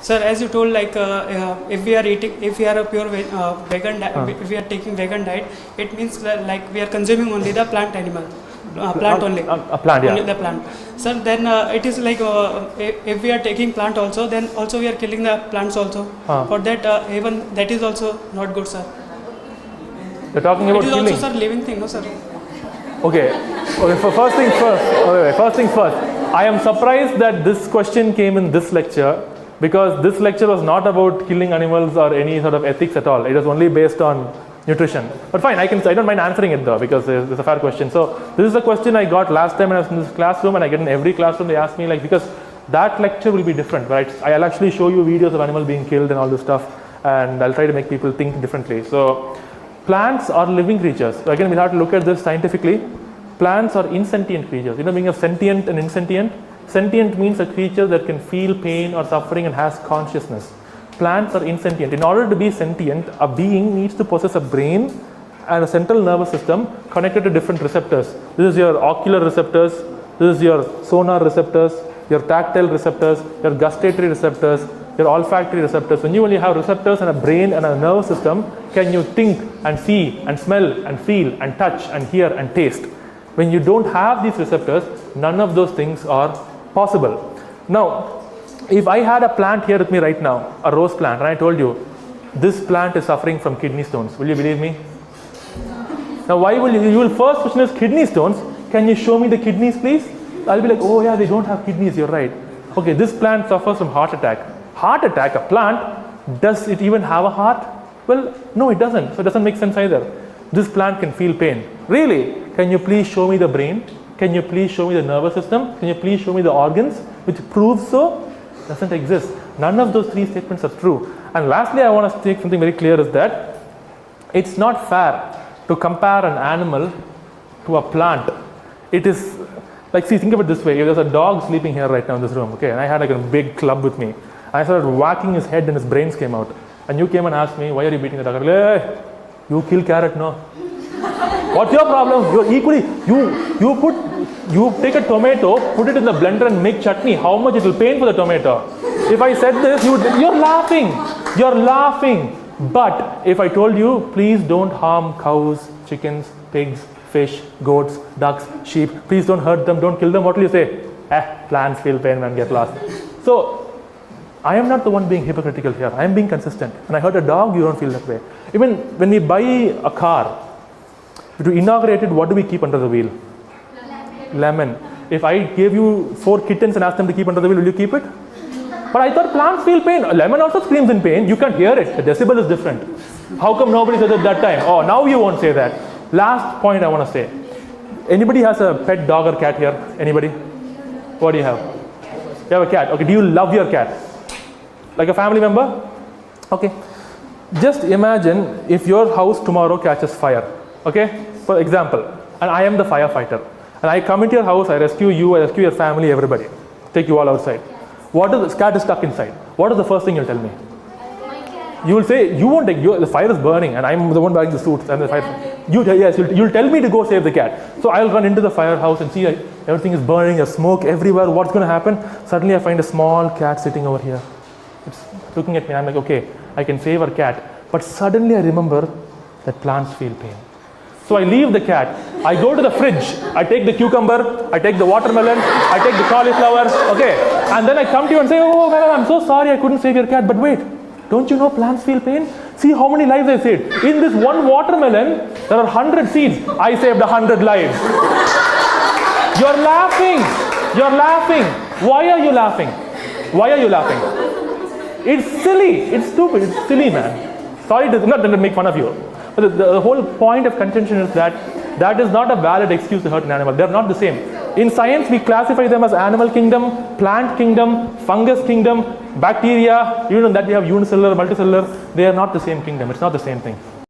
Sir, as you told, like if we are eating, if we are a pure vegan, if we are taking vegan diet, it means that, like we are consuming only the plant animal, plant only. A plant, only yeah. the plant. Sir, then it is like if we are taking plant also, then also we are killing the plants also. For that, even that is also not good, sir. You're talking about it is killing. also, sir, living thing, no, sir. Okay. First things first. First things first. I am surprised that this question came in this lecture, because this lecture was not about killing animals or any sort of ethics at all. It was only based on nutrition. But fine, I don't mind answering it though, because it's a fair question. So this is a question I got last time when I was in this classroom, and I get in every classroom. They ask me, like, because that lecture will be different, right? I'll actually show you videos of animals being killed and all this stuff, and I'll try to make people think differently. So plants are living creatures. So again, we'll have to look at this scientifically. Plants are insentient creatures. You know, being of sentient and insentient. Sentient means a creature that can feel pain or suffering and has consciousness. Plants are insentient. In order to be sentient, a being needs to possess a brain and a central nervous system connected to different receptors. This is your ocular receptors, this is your sonar receptors, your tactile receptors, your gustatory receptors, your olfactory receptors. When you only have receptors and a brain and a nervous system, can you think and see and smell and feel and touch and hear and taste? When you don't have these receptors, none of those things are possible. Now, if I had a plant here with me right now, a rose plant, and I told you, this plant is suffering from kidney stones, will you believe me? Now, why will you will first question is kidney stones. Can you show me the kidneys, please? I'll be like, oh yeah, they don't have kidneys, you're right. Okay, this plant suffers from heart attack. Heart attack, a plant, does it even have a heart? Well, no, it doesn't. So it doesn't make sense either. This plant can feel pain. Really? Can you please show me the brain? Can you please show me the nervous system? Can you please show me the organs? Which proves so? Doesn't exist. None of those three statements are true. And lastly, I want to state something very clear is that it's not fair to compare an animal to a plant. It is like, see, think of it this way. If there's a dog sleeping here right now in this room, okay, and I had like a big club with me. I started whacking his head and his brains came out. And you came and asked me, why are you beating the dog? I'm like, hey, you kill carrot, no? What's your problem? You're equally, you take a tomato, put it in the blender and make chutney. How much it will pain for the tomato? If I said this, you're laughing. You're laughing. But if I told you, please don't harm cows, chickens, pigs, fish, goats, ducks, sheep. Please don't hurt them, don't kill them. What will you say? Plants feel pain and get lost. So I am not the one being hypocritical here. I am being consistent. When I hurt a dog, you don't feel that way. Even when we buy a car, to inaugurate it, what do we keep under the wheel? Lemon. If I gave you 4 kittens and asked them to keep under the wheel, will you keep it? But I thought plants feel pain. A lemon also screams in pain. You can't hear it. The decibel is different. How come nobody said it that time? Oh, now you won't say that. Last point I want to say. Anybody has a pet dog or cat here? Anybody? What do you have? You have a cat. Okay, do you love your cat? Like a family member? Okay. Just imagine if your house tomorrow catches fire. Okay? For example, and I am the firefighter. And I come into your house, I rescue you, I rescue your family, everybody. Take you all outside. What is the cat is stuck inside? What is the first thing you'll tell me? You will say, you won't take, the fire is burning and I'm the one wearing the suit and the fire. You'll tell me to go save the cat. So I'll run into the firehouse and see everything is burning, there's smoke everywhere. What's going to happen? Suddenly I find a small cat sitting over here. It's looking at me. I'm like, okay, I can save our cat. But suddenly I remember that plants feel pain. So I leave the cat, I go to the fridge, I take the cucumber, I take the watermelon, I take the cauliflower, okay, and then I come to you and say, oh man, I'm so sorry I couldn't save your cat, but wait, don't you know plants feel pain? See how many lives I saved. In this one watermelon, there are 100 seeds. I saved 100 lives. You're laughing. You're laughing. Why are you laughing? Why are you laughing? It's silly. It's stupid. It's silly, man. Sorry, not to make fun of you. But the whole point of contention is that is not a valid excuse to hurt an animal. They're not the same. In science, we classify them as animal kingdom, plant kingdom, fungus kingdom, bacteria. Even that we have unicellular, multicellular. They are not the same kingdom. It's not the same thing.